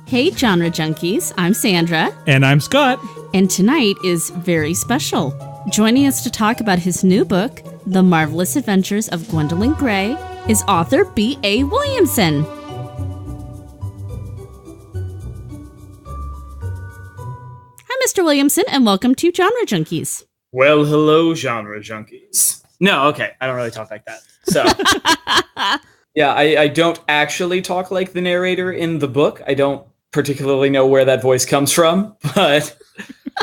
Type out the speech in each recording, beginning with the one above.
Hey, Genre Junkies, I'm Sandra. And I'm Scott. And tonight is very special. Joining us to talk about his new book, The Marvelous Adventures of Gwendolyn Gray, is author B.A. Williamson. Hi, Mr. Williamson, and welcome to Genre Junkies. Well, hello, Genre Junkies. No, okay, I don't really talk like that. So, yeah, I don't actually talk like the narrator in the book. I don't particularly know where that voice comes from, but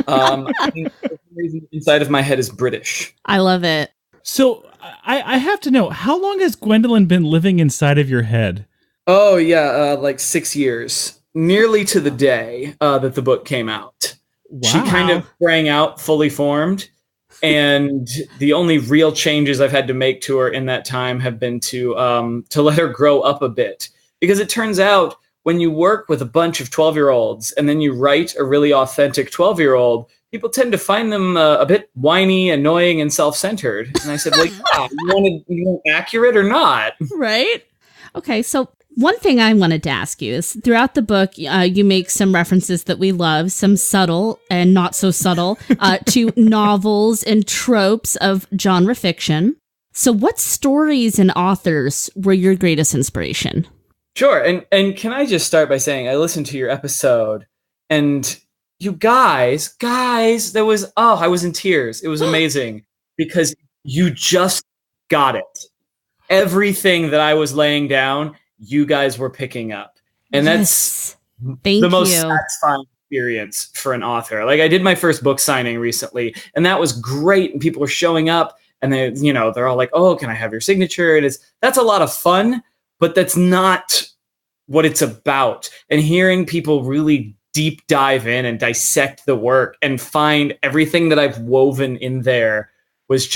I think for some reason inside of my head is British. I love it. So I have to know, how long has Gwendolen been living inside of your head? Oh, yeah, like 6 years. Nearly to the day that the book came out. Wow. She kind of sprang out fully formed, and the only real changes I've had to make to her in that time have been to let her grow up a bit. Because it turns out, when you work with a bunch of 12-year-olds and then you write a really authentic 12-year-old, people tend to find them a bit whiny, annoying, and self-centered. And I said, well, yeah, you want accurate or not? Right? Okay, so one thing I wanted to ask you is, throughout the book, you make some references that we love, some subtle and not so subtle, to novels and tropes of genre fiction. So what stories and authors were your greatest inspiration? Sure. And can I just start by saying I listened to your episode, and you guys, I was in tears. It was amazing because you just got it. Everything that I was laying down, you guys were picking up. And that's the most satisfying experience for an author. Like, I did my first book signing recently, and that was great. And people were showing up, and they're all like, oh, can I have your signature? And that's a lot of fun. But that's not what it's about. And hearing people really deep dive in and dissect the work and find everything that I've woven in there was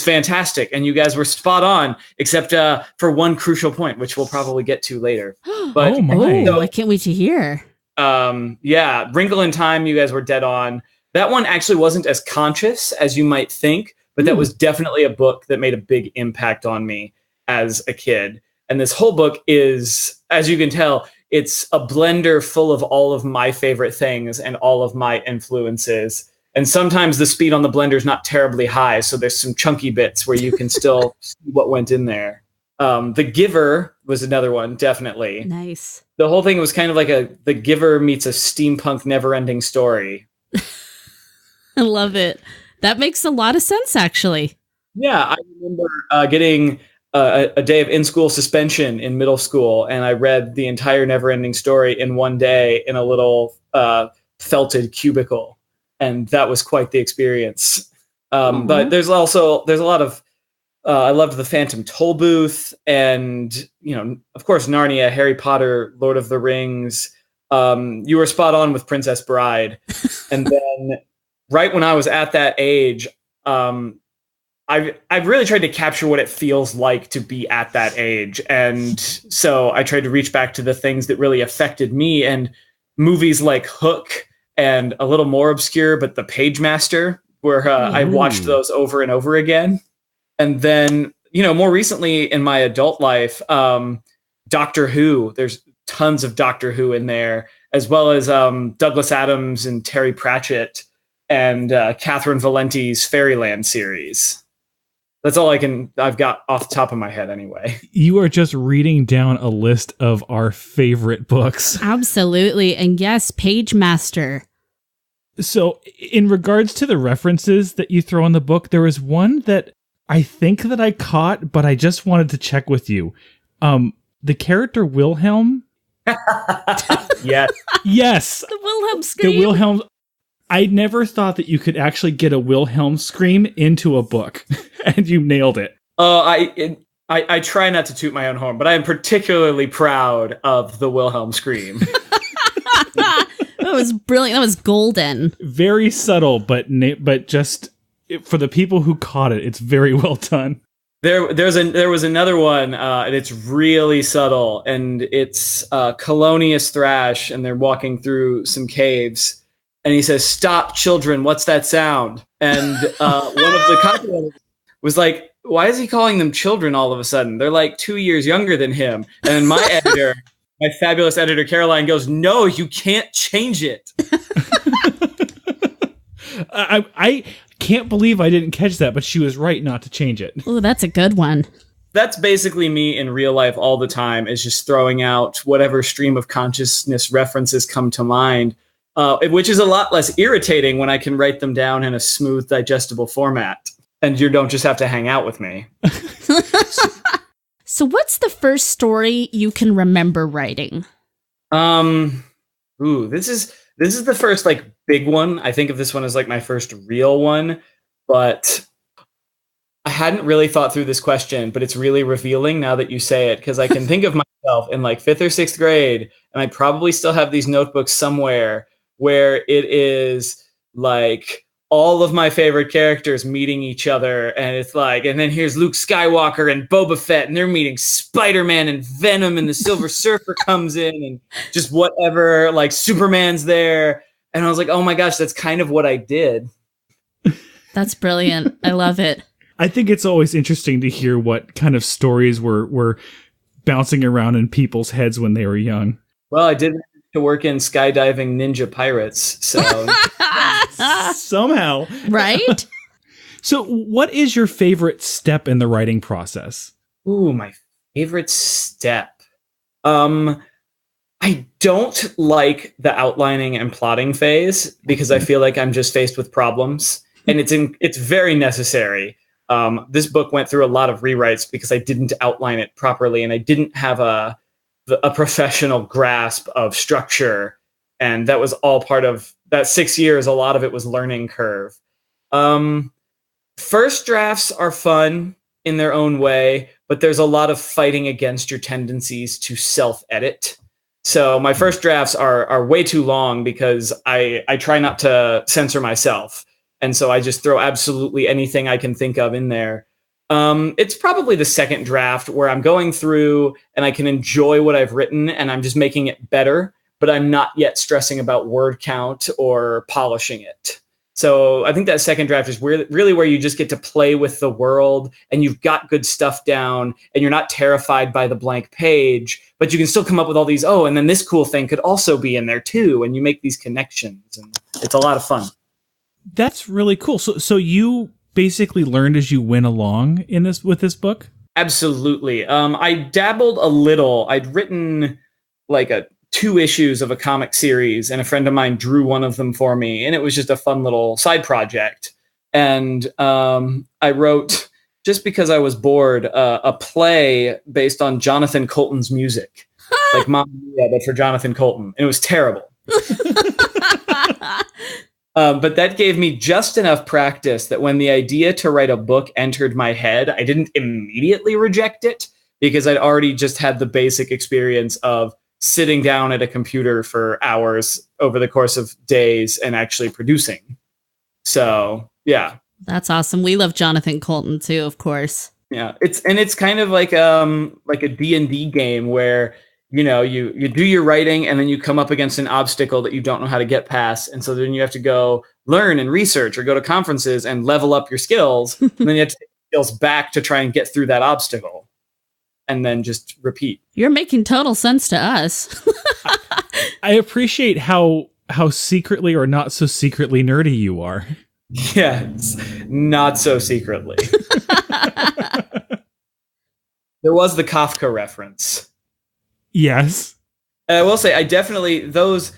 fantastic. And you guys were spot on, except for one crucial point, which we'll probably get to later. But oh my! I can't wait to hear. Yeah, Wrinkle in Time, you guys were dead on. That one actually wasn't as conscious as you might think, but that was definitely a book that made a big impact on me as a kid. And this whole book is, as you can tell, it's a blender full of all of my favorite things and all of my influences. And sometimes the speed on the blender is not terribly high, so there's some chunky bits where you can still see what went in there. The Giver was another one, definitely. Nice. The whole thing was kind of like The Giver meets a steampunk never-ending story. I love it. That makes a lot of sense, actually. Yeah, I remember getting a day of in-school suspension in middle school, and I read the entire never-ending story in one day in a little felted cubicle, and that was quite the experience. But there's a lot of I loved the Phantom Tollbooth, and of course Narnia, Harry Potter, Lord of the Rings. You were spot on with Princess Bride, and then right when I was at that age, I've really tried to capture what it feels like to be at that age. And so I tried to reach back to the things that really affected me, and movies like Hook, and a little more obscure, but The Pagemaster, where I watched those over and over again. And then, more recently in my adult life, Doctor Who, there's tons of Doctor Who in there, as well as Douglas Adams and Terry Pratchett and Catherine Valenti's Fairyland series. That's all I've got off the top of my head anyway. You are just reading down a list of our favorite books. Absolutely. And yes, Pagemaster. So in regards to the references that you throw in the book, there was one that I think that I caught, but I just wanted to check with you. The character Wilhelm. Yes. Yes. The Wilhelm Scream. The Wilhelm. I never thought that you could actually get a Wilhelm Scream into a book, and you nailed it. I try not to toot my own horn, but I am particularly proud of the Wilhelm Scream. That was brilliant. That was golden. Very subtle, but just for the people who caught it, it's very well done. There was another one, and it's really subtle, and it's Colonius Thrash, and they're walking through some caves. And he says, "Stop, children, what's that sound?" And one of the copywriters was like, why is he calling them children all of a sudden? They're like 2 years younger than him. And my editor my fabulous editor Caroline goes, "No, you can't change it." I can't believe I didn't catch that, but she was right not to change it. Oh, that's a good one. That's basically me in real life all the time, is just throwing out whatever stream of consciousness references come to mind, which is a lot less irritating when I can write them down in a smooth, digestible format. And you don't just have to hang out with me. So what's the first story you can remember writing? This is the first like big one. I think of this one as like my first real one, but I hadn't really thought through this question, but it's really revealing now that you say it, because I can think of myself in like 5th or 6th grade, and I probably still have these notebooks somewhere where it is like all of my favorite characters meeting each other, and it's like, and then here's Luke Skywalker and Boba Fett, and they're meeting Spider-Man and Venom, and the Silver Surfer comes in, and just whatever, like Superman's there, and I was like, oh my gosh, that's kind of what I did. That's brilliant. I love it. I think it's always interesting to hear what kind of stories were bouncing around in people's heads when they were young. Well, I did to work in skydiving ninja pirates, so somehow. Right? So what is your favorite step in the writing process? Ooh, my favorite step. I don't like the outlining and plotting phase, because I feel like I'm just faced with problems, and it's very necessary. This book went through a lot of rewrites because I didn't outline it properly, and I didn't have a professional grasp of structure. And that was all part of that 6 years. A lot of it was learning curve. First drafts are fun in their own way, but there's a lot of fighting against your tendencies to self-edit. So my first drafts are way too long because I try not to censor myself. And so I just throw absolutely anything I can think of in there. It's probably the second draft where I'm going through and I can enjoy what I've written and I'm just making it better, but I'm not yet stressing about word count or polishing it. So I think that second draft is really where you just get to play with the world and you've got good stuff down and you're not terrified by the blank page, but you can still come up with all these, and then this cool thing could also be in there too. And you make these connections and it's a lot of fun. That's really cool. So you basically learned as you went along with this book? Absolutely. I dabbled a little. I'd written like 2 issues of a comic series, and a friend of mine drew one of them for me, and it was just a fun little side project. And I wrote, just because I was bored, a play based on Jonathan Colton's music, like Mamma Mia, but for Jonathan Colton, and it was terrible. But that gave me just enough practice that when the idea to write a book entered my head, I didn't immediately reject it because I'd already just had the basic experience of sitting down at a computer for hours over the course of days and actually producing. So, yeah. That's awesome. We love Jonathan Colton too, of course. Yeah, it's kind of like a D&D game where you do your writing and then you come up against an obstacle that you don't know how to get past. And so then you have to go learn and research or go to conferences and level up your skills. And then you have to take skills back to try and get through that obstacle and then just repeat. You're making total sense to us. I appreciate how secretly or not so secretly nerdy you are. Yes, not so secretly. There was the Kafka reference. Yes. I will say, I definitely, the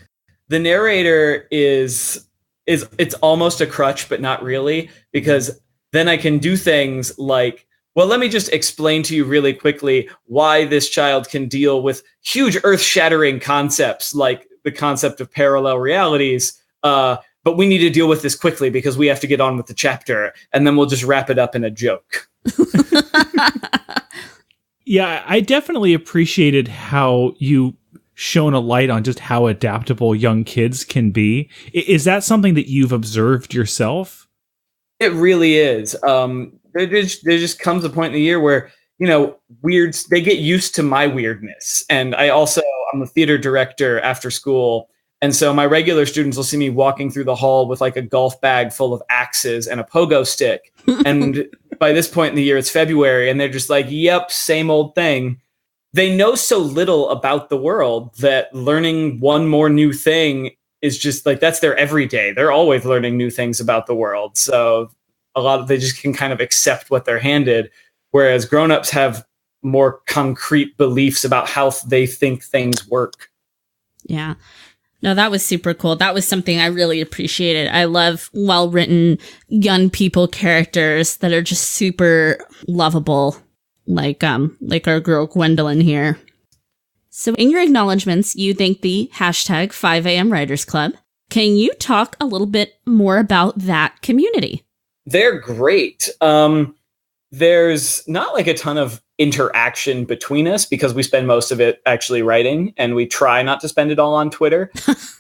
narrator is it's almost a crutch, but not really, because then I can do things like, well, let me just explain to you really quickly why this child can deal with huge earth-shattering concepts like the concept of parallel realities, but we need to deal with this quickly because we have to get on with the chapter, and then we'll just wrap it up in a joke. Yeah, I definitely appreciated how you shone a light on just how adaptable young kids can be. Is that something that you've observed yourself? It really is. There just comes a point in the year where, they get used to my weirdness. And I'm a theater director after school. And so my regular students will see me walking through the hall with like a golf bag full of axes and a pogo stick. And by this point in the year, it's February, and they're just like, yep, same old thing. they know so little about the world that learning one more new thing is just like, that's their everyday. They're always learning new things about the world. So they just can kind of accept what they're handed. Whereas grown-ups have more concrete beliefs about how they think things work. Yeah. No, that was super cool. That was something I really appreciated. I love well-written young people characters that are just super lovable, like our girl Gwendolen here. So in your acknowledgements, you thank the hashtag 5am Writers Club. Can you talk a little bit more about that community? They're great. There's not like a ton of interaction between us because we spend most of it actually writing, and we try not to spend it all on Twitter,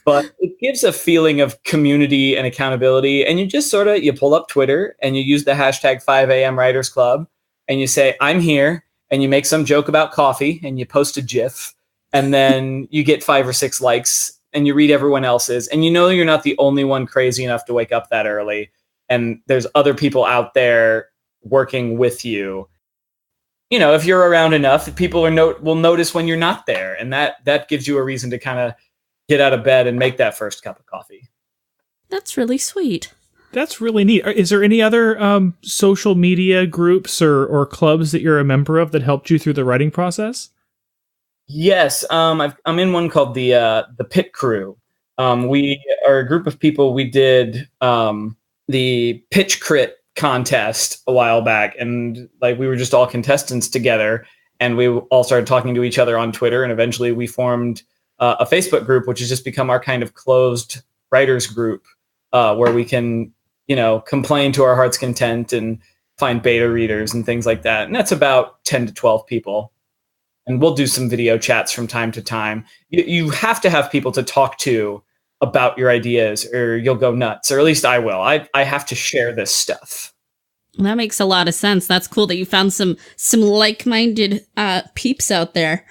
but it gives a feeling of community and accountability. And you just you pull up Twitter and you use the hashtag 5am Writers Club and you say, I'm here, and you make some joke about coffee and you post a GIF, and then you get 5 or 6 likes and you read everyone else's, and you're not the only one crazy enough to wake up that early. And there's other people out there working with you. If you're around enough, people will notice when you're not there. And that gives you a reason to kind of get out of bed and make that first cup of coffee. That's really sweet. That's really neat. Is there any other social media groups or clubs that you're a member of that helped you through the writing process? Yes. I'm in one called the Pit Crew. We are a group of people. We did the Pitch Crit contest a while back, and we were just all contestants together, and we all started talking to each other on Twitter, and eventually we formed a Facebook group, which has just become our kind of closed writers group, where we can complain to our heart's content and find beta readers and things like that. And that's about 10 to 12 people, and we'll do some video chats from time to time. You have to have people to talk to about your ideas, or you'll go nuts, or at least I will. I have to share this stuff. That makes a lot of sense. That's cool that you found some like-minded peeps out there.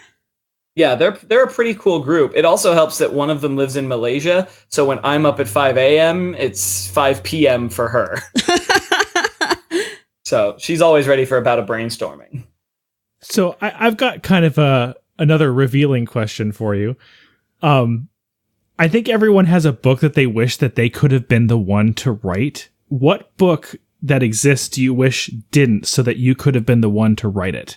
Yeah, they're a pretty cool group. It also helps that one of them lives in Malaysia, so when I'm up at 5 a.m., it's 5 p.m. for her. So she's always ready for about a brainstorming. So I've got kind of another revealing question for you. I think everyone has a book that they wish that they could have been the one to write. What book that exists do you wish didn't, so that you could have been the one to write it?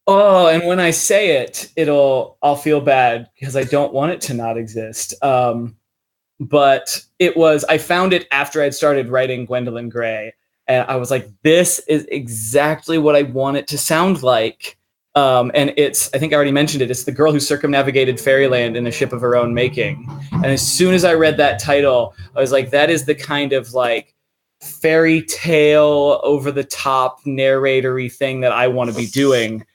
Oh, and when I say it, I'll feel bad because I don't want it to not exist. But I found it after I'd started writing Gwendolyn Gray, and I was like, this is exactly what I want it to sound like. And I think I already mentioned it, it's the girl who circumnavigated fairyland in a ship of her own making. And as soon as I read that title, I was like, that is the kind of fairy tale, over the top narratory thing that I want to be doing.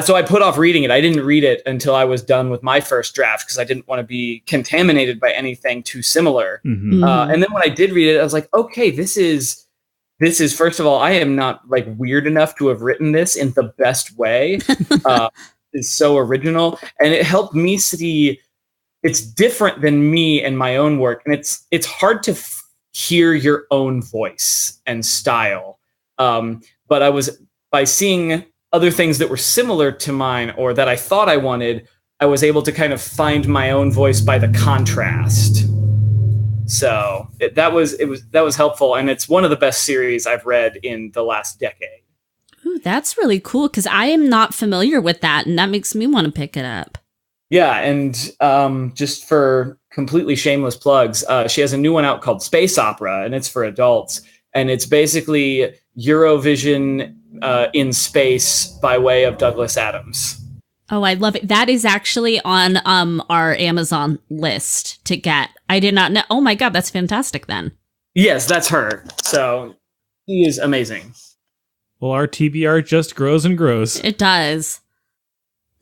So I put off reading it. I didn't read it until I was done with my first draft because I didn't want to be contaminated by anything too similar. Mm-hmm. And then when I did read it, I was like, okay, this is, first of all, I am not weird enough to have written this in the best way. It's so original, and it helped me see it's different than me and my own work. And it's hard to hear your own voice and style. But by seeing other things that were similar to mine or that I thought I wanted, I was able to kind of find my own voice by the contrast. So that was helpful, and it's one of the best series I've read in the last decade. Ooh, that's really cool, because I am not familiar with that, and that makes me want to pick it up. Yeah, and just for completely shameless plugs, she has a new one out called Space Opera, and it's for adults, and it's basically Eurovision in space by way of Douglas Adams. Oh, I love it. That is actually on our Amazon list to get. I did not know. Oh my God, that's fantastic then. Yes, that's her. So she is amazing. Well, our TBR just grows and grows. It does.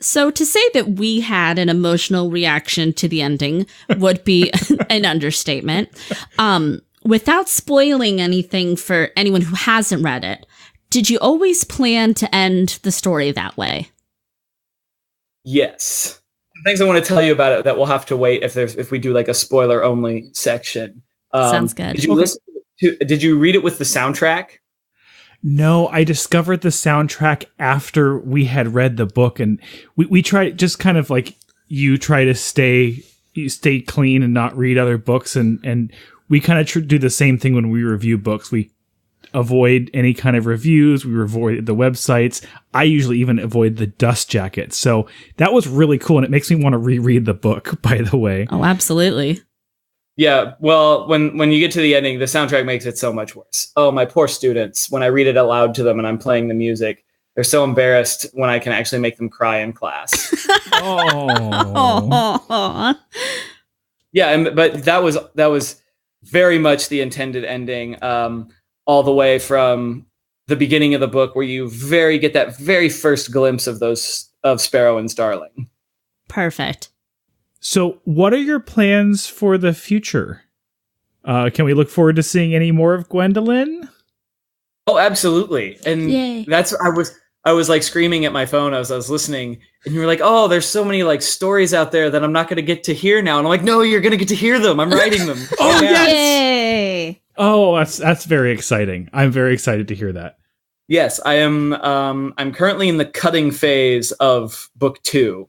So to say that we had an emotional reaction to the ending would be an understatement. Without spoiling anything for anyone who hasn't read it, did you always plan to end the story that way? Yes. Things I want to tell you about it that we'll have to wait if we do a spoiler only section. Sounds good. Did you read it with the soundtrack? No, I discovered the soundtrack after we had read the book, and we try just kind of like you try to stay clean and not read other books, and we kind of do the same thing when we review books. We avoid any kind of reviews. We avoid the websites. I usually even avoid the dust jackets. So that was really cool, and it makes me want to reread the book, by the way. Oh, absolutely. Yeah, well, when you get to the ending, the soundtrack makes it so much worse. Oh, my poor students. When I read it aloud to them and I'm playing the music, they're so embarrassed when I can actually make them cry in class. Oh. Yeah, but that was very much the intended ending, all the way from the beginning of the book where you get that very first glimpse of Sparrow and Starling. Perfect. So what are your plans for the future? Can we look forward to seeing any more of Gwendolen? Oh, absolutely. And Yay. I was like screaming at my phone as I was listening, and you were like, "Oh, there's so many like stories out there that I'm not going to get to hear now." And I'm like, "No, you're going to get to hear them. I'm writing them." Oh, yes. Yay. Oh, that's very exciting. I'm very excited to hear that. Yes, I am. I'm currently in the cutting phase of book 2.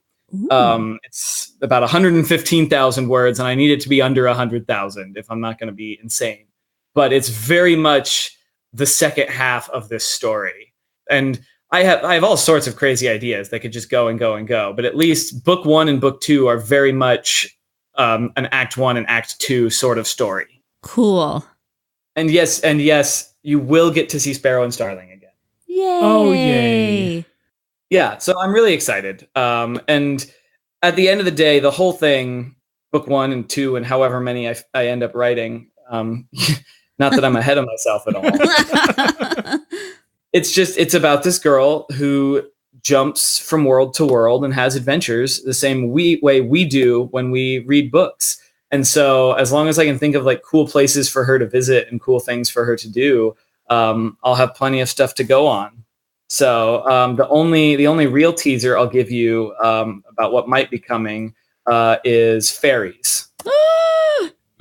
It's about 115,000 words, and I need it to be under 100,000 if I'm not going to be insane. But it's very much the second half of this story, and I have all sorts of crazy ideas that could just go and go and go. But at least book 1 and book 2 are very much an act 1 and act 2 sort of story. Cool. And yes, you will get to see Sparrow and Starling again. Yay. Oh, yay. Yeah, so I'm really excited. And at the end of the day, the whole thing, book 1 and 2, and however many I end up writing, not that I'm ahead of myself at all. It's about this girl who jumps from world to world and has adventures the same way we do when we read books. And so as long as I can think of like cool places for her to visit and cool things for her to do, I'll have plenty of stuff to go on. So the only real teaser I'll give you about what might be coming is fairies.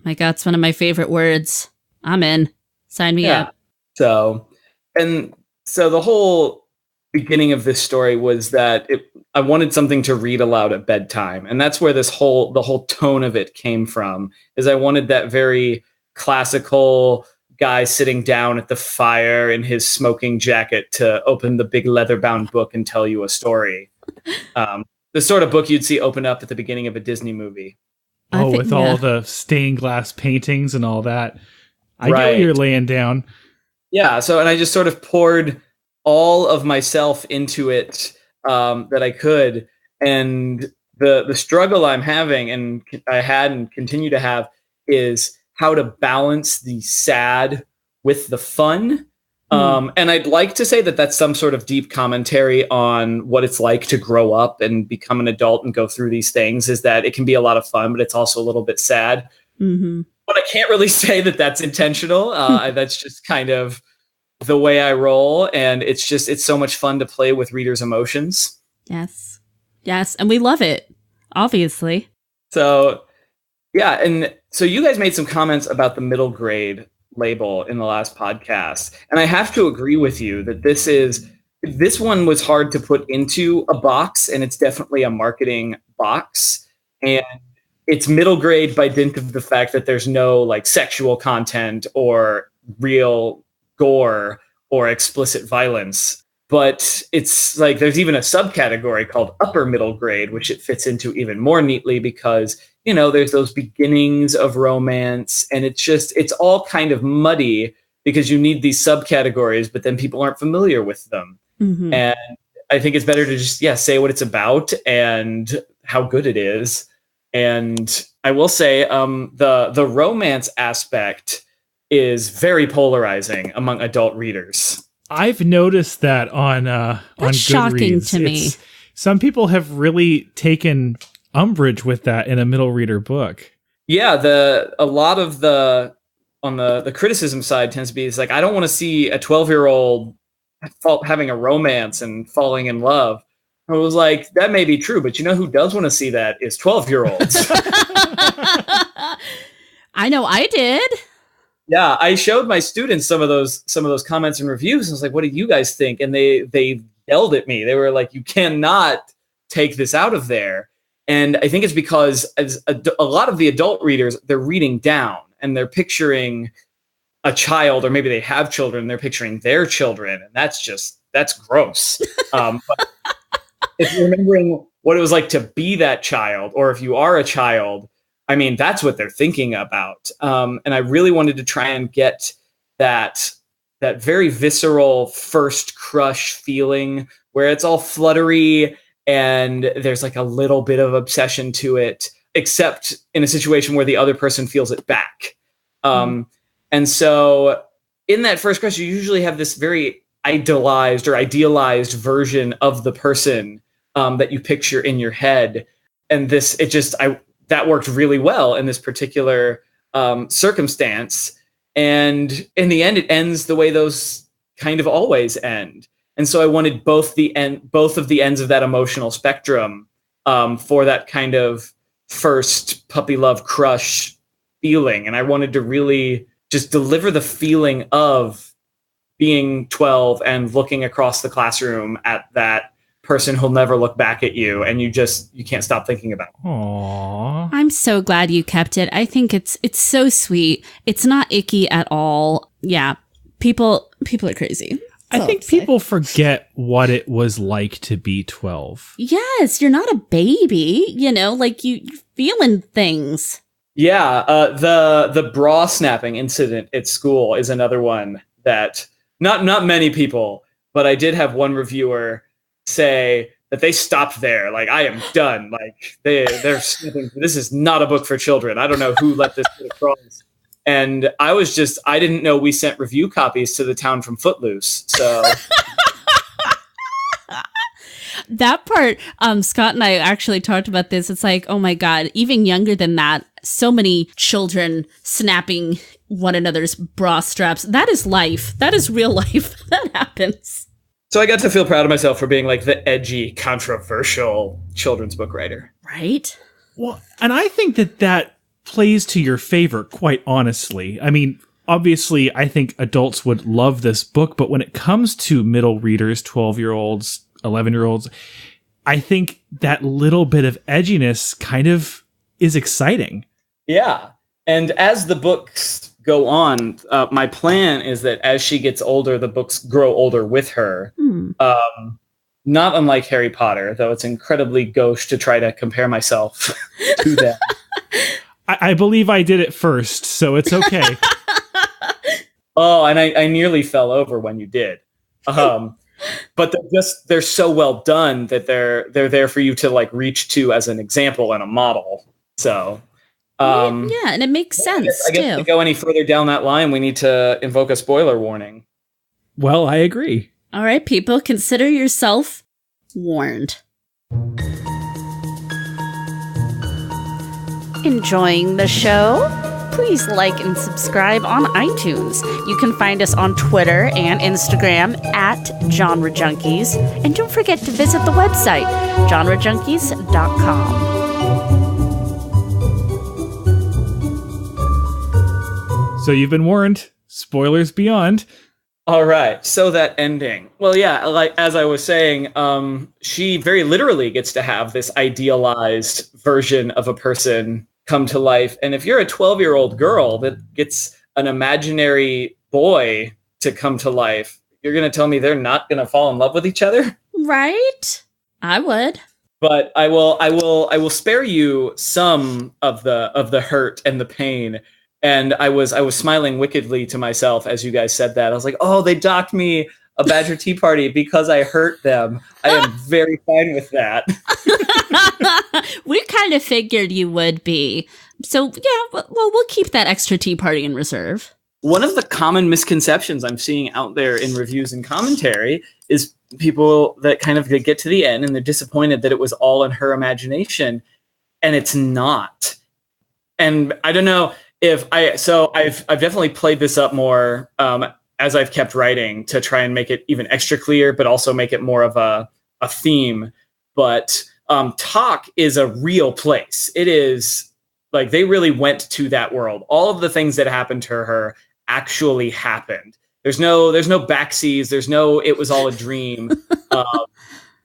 My God, it's one of my favorite words. I'm in. Sign me up. So the whole beginning of this story was that I wanted something to read aloud at bedtime, and that's where the whole tone of it came from. Is I wanted that very classical guy sitting down at the fire in his smoking jacket to open the big leather-bound book and tell you a story. The sort of book you'd see open up at the beginning of a Disney movie. With all the stained glass paintings and all that. I get what you're laying down. Yeah, and I just sort of poured all of myself into it that I could. And the struggle I'm having, and I had and continue to have, is how to balance the sad with the fun. And I'd like to say that that's some sort of deep commentary on what it's like to grow up and become an adult and go through these things, is that it can be a lot of fun, but it's also a little bit sad. Mm-hmm. But I can't really say that that's intentional. That's just kind of the way I roll. And it's so much fun to play with readers' emotions. Yes. Yes. And we love it, obviously. So, yeah. And so you guys made some comments about the middle grade label in the last podcast. And I have to agree with you that this one was hard to put into a box, and it's definitely a marketing box. And it's middle grade by dint of the fact that there's no like sexual content or real gore or explicit violence. But it's like there's even a subcategory called upper middle grade, which it fits into even more neatly because, there's those beginnings of romance, and it's all kind of muddy because you need these subcategories, but then people aren't familiar with them. Mm-hmm. And I think it's better to just, say what it's about and how good it is. And I will say the romance aspect is very polarizing among adult readers. I've noticed that on Goodreads. Shocking to me. Some people have really taken umbrage with that in a middle reader book. Yeah, a lot of on the criticism side tends to be, it's like, I don't want to see a 12-year-old having a romance and falling in love. I was like, that may be true, but who does want to see that is 12-year-olds. I know I did. Yeah, I showed my students some of those comments and reviews. I was like, "What do you guys think?" And they yelled at me. They were like, "You cannot take this out of there." And I think it's because as a lot of the adult readers, they're reading down and they're picturing a child, or maybe they have children. They're picturing their children, and that's gross. But if you're remembering what it was like to be that child, or if you are a child, I mean, that's what they're thinking about. And I really wanted to try and get that very visceral first crush feeling where it's all fluttery and there's like a little bit of obsession to it, except in a situation where the other person feels it back. And so in that first crush, you usually have this very idolized or idealized version of the person that you picture in your head. And that worked really well in this particular circumstance. And in the end, it ends the way those kind of always end. And so I wanted both of the ends of that emotional spectrum for that kind of first puppy love crush feeling. And I wanted to really just deliver the feeling of being 12 and looking across the classroom at that person who'll never look back at you, and you can't stop thinking about it. Aww. I'm so glad you kept it. I think it's so sweet. It's not icky at all. Yeah. People are crazy. I think people forget what it was like to be 12. Yes, you're not a baby, like you're feeling things. Yeah, the bra snapping incident at school is another one that not many people, but I did have one reviewer say that they stopped there. Like, I am done. Like they're snapping. This is not a book for children. I don't know who let this get across. And I didn't know we sent review copies to the town from Footloose. So that part, Scott and I actually talked about this. It's like, oh my God, even younger than that, so many children snapping one another's bra straps. That is life. That is real life. That happens. So I got to feel proud of myself for being like the edgy, controversial children's book writer. Right? Well, and I think that plays to your favor, quite honestly. I mean, obviously, I think adults would love this book, but when it comes to middle readers, 12-year-olds, 11-year-olds, I think that little bit of edginess kind of is exciting. Yeah. And as the books go on, my plan is that as she gets older, the books grow older with her. Not unlike Harry Potter, though it's incredibly gauche to try to compare myself to them. I believe I did it first, so it's okay. Oh, and I nearly fell over when you did. But they're so well done that they're there for you to like reach to as an example and a model. So yeah, and it makes sense. I guess to go any further down that line, we need to invoke a spoiler warning. Well, I agree. All right, people, consider yourself warned. Enjoying the show? Please like and subscribe on iTunes. You can find us on Twitter and Instagram at Genre Junkies. And don't forget to visit the website, genrejunkies.com. So you've been warned. Spoilers beyond. All right. So that ending. Well, yeah, like as I was saying, she very literally gets to have this idealized version of a person come to life. And if you're a 12-year-old girl that gets an imaginary boy to come to life, you're going to tell me they're not going to fall in love with each other? Right? I would. But I will spare you some of the hurt and the pain. And I was smiling wickedly to myself as you guys said that. I was like, oh, they docked me a Badger Tea Party because I hurt them. I am very fine with that. We kind of figured you would be. So, yeah, well, we'll keep that extra tea party in reserve. One of the common misconceptions I'm seeing out there in reviews and commentary is people that kind of get to the end and they're disappointed that it was all in her imagination. And it's not. And I don't know. I've definitely played this up more as I've kept writing to try and make it even extra clear, but also make it more of a theme. But Talk is a real place. It is like they really went to that world. All of the things that happened to her actually happened. There's no backsies. There's no it was all a dream.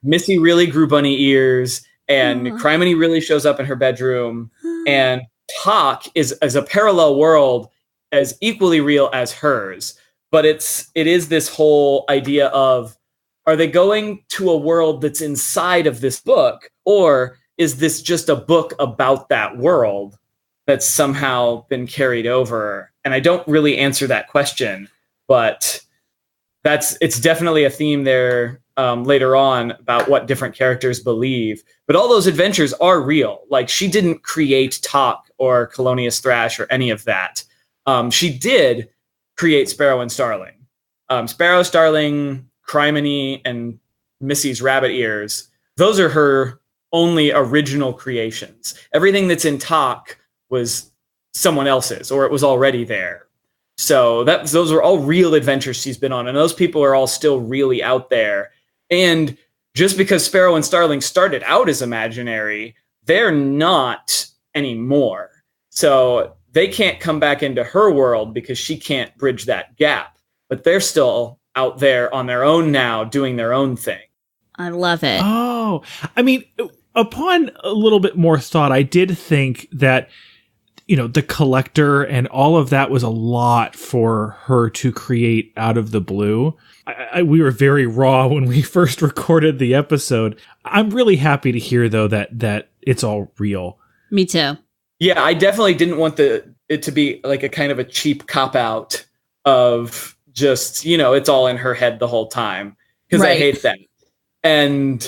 Missy really grew bunny ears, and Criminy really shows up in her bedroom, and Talk is a parallel world as equally real as hers. But it is this whole idea of, are they going to a world that's inside of this book, or is this just a book about that world that's somehow been carried over? And I don't really answer that question, but it's definitely a theme there later on about what different characters believe. But all those adventures are real. Like, she didn't create Talk or Colonius Thrash or any of that. She did create Sparrow and Starling. Sparrow, Starling, Criminy, and Missy's rabbit ears, those are her only original creations. Everything that's in Talk was someone else's, or it was already there. So those are all real adventures she's been on, and those people are all still really out there. And just because Sparrow and Starling started out as imaginary, they're not anymore. So they can't come back into her world because she can't bridge that gap. But they're still out there on their own now, doing their own thing. I love it. Oh, I mean, upon a little bit more thought, I did think that, the collector and all of that was a lot for her to create out of the blue. We were very raw when we first recorded the episode. I'm really happy to hear, though, that it's all real. Me too. Yeah, I definitely didn't want it to be like a kind of a cheap cop-out of just, it's all in her head the whole time. Because I hate that. And,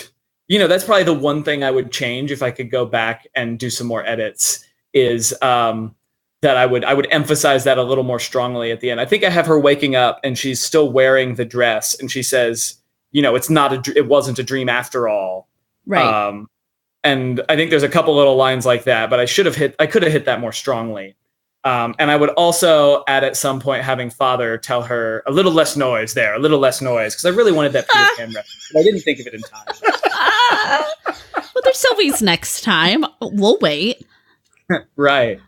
that's probably the one thing I would change if I could go back and do some more edits, is that I would emphasize that a little more strongly at the end. I think I have her waking up and she's still wearing the dress, and she says, it wasn't a dream after all. Right. And I think there's a couple little lines like that, but I could have hit that more strongly. And I would also add at some point having Father tell her a little less noise, because I really wanted that Peter Pan reference, but I didn't think of it in time. Well, there's always next time. We'll wait. Right.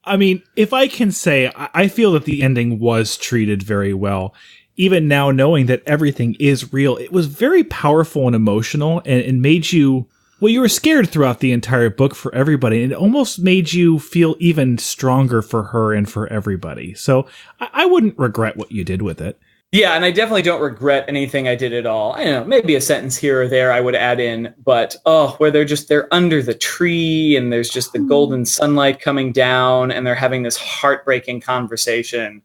I mean, if I can say, I feel that the ending was treated very well. Even now, knowing that everything is real, it was very powerful and emotional, and made you... Well, you were scared throughout the entire book for everybody, and it almost made you feel even stronger for her and for everybody. So I wouldn't regret what you did with it. Yeah, and I definitely don't regret anything I did at all. I don't know, maybe a sentence here or there I would add in, but where they're under the tree and there's just the golden sunlight coming down and they're having this heartbreaking conversation.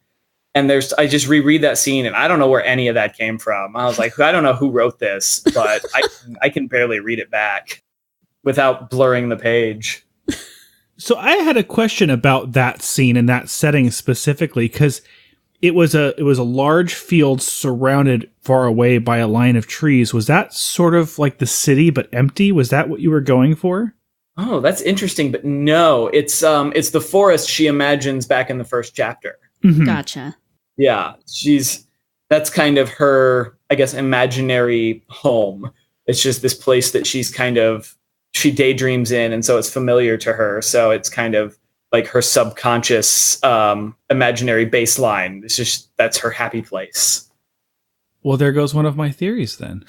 And I just reread that scene and I don't know where any of that came from. I was like, I don't know who wrote this, but I can barely read it back without blurring the page. So I had a question about that scene and that setting specifically, because it was a large field surrounded far away by a line of trees. Was that sort of like the city but empty? Was that what you were going for? Oh, that's interesting, but no, it's the forest she imagines back in the first chapter. Mm-hmm. Gotcha. Yeah, that's kind of her, I guess, imaginary home. It's just this place that she daydreams in, and so it's familiar to her. So it's kind of like her subconscious imaginary baseline. It's just, that's her happy place. Well, there goes one of my theories then.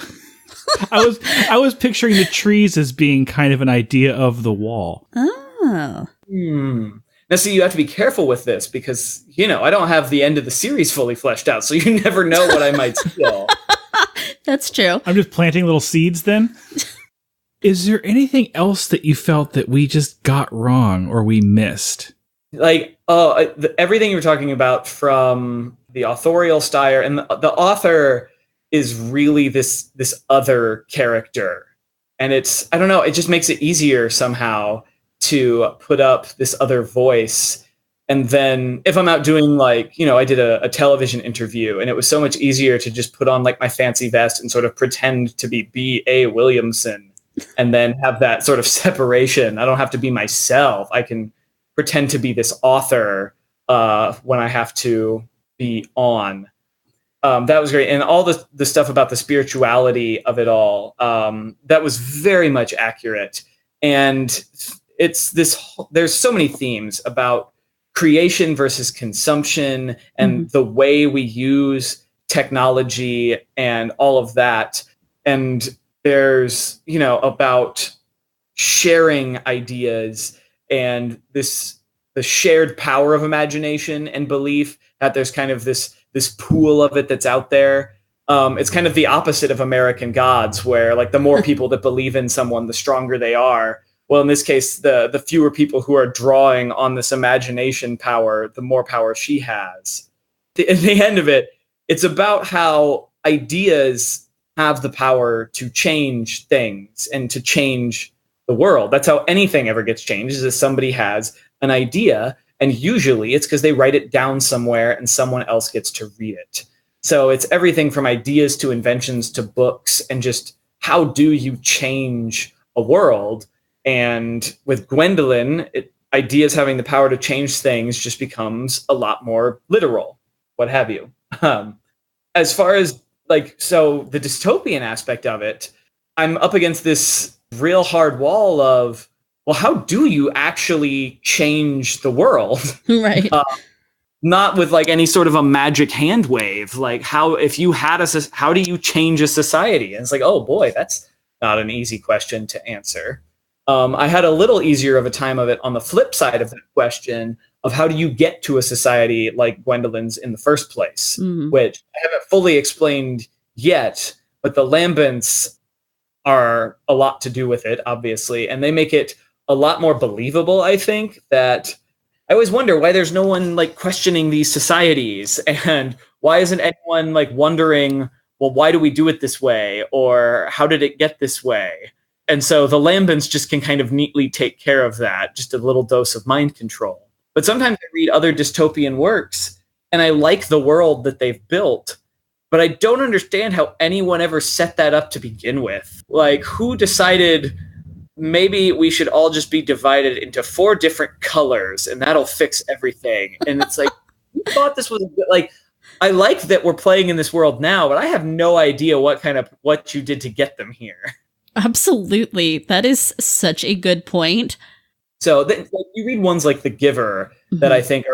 I was picturing the trees as being kind of an idea of the wall. Oh. Now, see, you have to be careful with this because, I don't have the end of the series fully fleshed out, so you never know what I might steal. That's true. I'm just planting little seeds then. Is there anything else that you felt that we just got wrong or we missed? Like, everything you were talking about from the authorial style, and the author is really this other character. And it's, I don't know, it just makes it easier somehow to put up this other voice. And then if I'm out doing I did a television interview, and it was so much easier to just put on my fancy vest and sort of pretend to be B.A. Williamson and then have that sort of separation. I don't have to be myself. I can pretend to be this author when I have to be on. That was great. And all the stuff about the spirituality of it all, that was very much accurate. And there's so many themes about creation versus consumption and the way we use technology and all of that. And there's, about sharing ideas and the shared power of imagination and belief, that there's kind of this pool of it that's out there. It's kind of the opposite of American Gods, where like the more people that believe in someone, the stronger they are. Well, in this case, the fewer people who are drawing on this imagination power, the more power she has. At the end of it, it's about how ideas have the power to change things and to change the world. That's how anything ever gets changed, is if somebody has an idea, and usually it's because they write it down somewhere and someone else gets to read it. So it's everything from ideas to inventions to books, and just how do you change a world? And with Gwendolen, ideas having the power to change things just becomes a lot more literal, what have you. As far as so the dystopian aspect of it, I'm up against this real hard wall of, well, how do you actually change the world? Right. Not with any sort of a magic hand wave. How do you change a society? And it's oh boy, that's not an easy question to answer. I had a little easier of a time of it on the flip side of that question of how do you get to a society like Gwendolen's in the first place, which I haven't fully explained yet, but the Lambents are a lot to do with it, obviously, and they make it a lot more believable, I think. That I always wonder why there's no one questioning these societies, and why isn't anyone wondering, well, why do we do it this way, or how did it get this way? And so the Lambents just can kind of neatly take care of that, just a little dose of mind control. But sometimes I read other dystopian works, and I like the world that they've built, but I don't understand how anyone ever set that up to begin with. Who decided maybe we should all just be divided into 4 different colors, and that'll fix everything? And it's you thought this was I like that we're playing in this world now, but I have no idea what you did to get them here. Absolutely. That is such a good point. So you read ones like The Giver that I think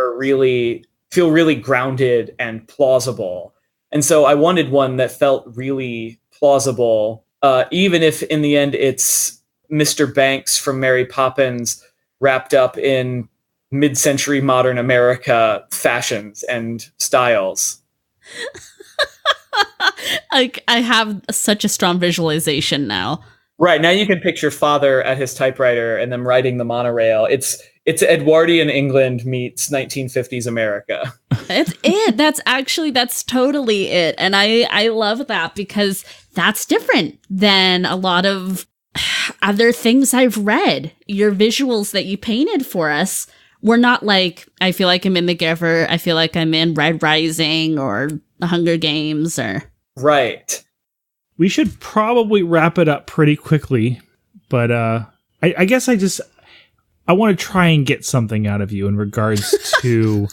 feel really grounded and plausible. And so I wanted one that felt really plausible, even if in the end it's Mr. Banks from Mary Poppins wrapped up in mid-century modern America fashions and styles. I have such a strong visualization now. Right, now you can picture father at his typewriter and them riding the monorail. It's Edwardian England meets 1950s America. It's it. That's totally it. And I love that, because that's different than a lot of other things I've read. Your visuals that you painted for us were not I feel like I'm in The Giver, I feel like I'm in Red Rising or The Hunger Games or... Right. We should probably wrap it up pretty quickly, but I guess I want to try and get something out of you in regards to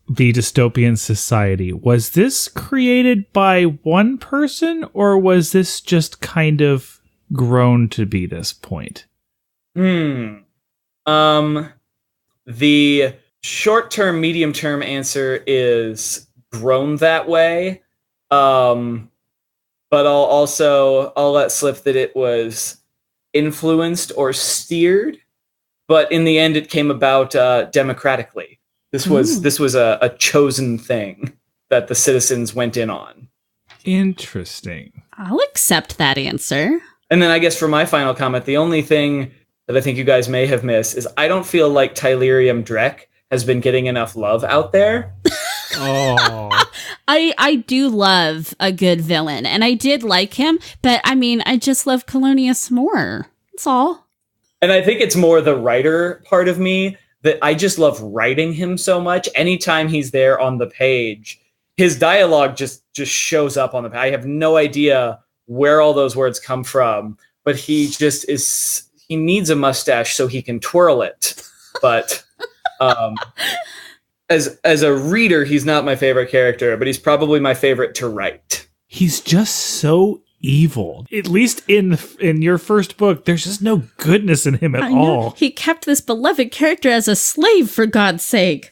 the dystopian society. Was this created by one person, or was this just kind of grown to be this point? The short-term, medium-term answer is grown that way. But I'll let slip that it was influenced or steered. But in the end, it came about democratically. This was a chosen thing that the citizens went in on. Interesting. I'll accept that answer. And then I guess for my final comment, the only thing that I think you guys may have missed is I don't feel like Tylerium Drek has been getting enough love out there. Oh. I do love a good villain, and I did like him, but I just love Colonius more. That's all. And I think it's more the writer part of me that I just love writing him so much. Anytime he's there on the page, his dialogue just shows up on the page. I have no idea where all those words come from, but he just is. He needs a mustache so he can twirl it. But as a reader, he's not my favorite character, but he's probably my favorite to write. He's just so evil. At least in your first book, there's just no goodness in him at all. He kept this beloved character as a slave, for God's sake.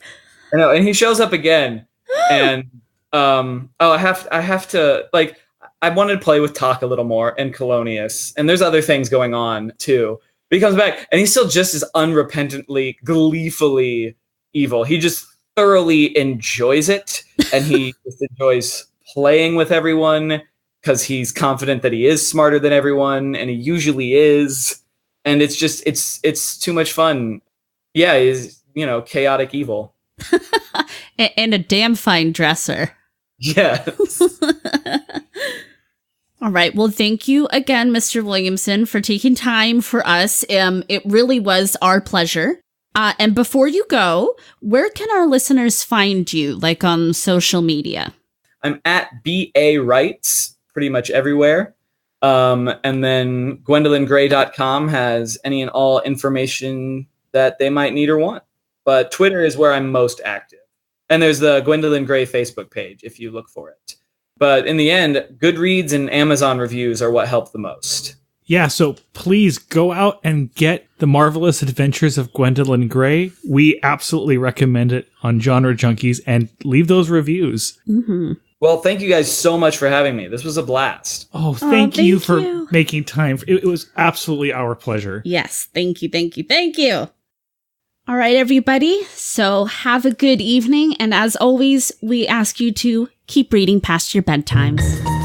I know, and he shows up again, and I have to, like, I wanted to play with Talk a little more and Colonius, and there's other things going on too. But he comes back, and he's still just as unrepentantly, gleefully evil. He just thoroughly enjoys it, and he just enjoys playing with everyone because he's confident that he is smarter than everyone, and he usually is. And it's just, it's too much fun. Yeah, he's, chaotic evil. And a damn fine dresser. Yes. All right. Well, thank you again, Mr. Williamson, for taking time for us. It really was our pleasure. And before you go, where can our listeners find you, like on social media? I'm at B.A Writes pretty much everywhere. And then GwendolynGray.com has any and all information that they might need or want. But Twitter is where I'm most active. And there's the Gwendolyn Gray Facebook page if you look for it. But in the end, Goodreads and Amazon reviews are what help the most. Yeah, so please go out and get The Marvelous Adventures of Gwendolyn Gray. We absolutely recommend it on Genre Junkies, and leave those reviews. Mm-hmm. Well, thank you guys so much for having me. This was a blast. Oh, thank you for making time. It was absolutely our pleasure. Yes, thank you. All right, everybody. So have a good evening. And as always, we ask you to keep reading past your bedtimes.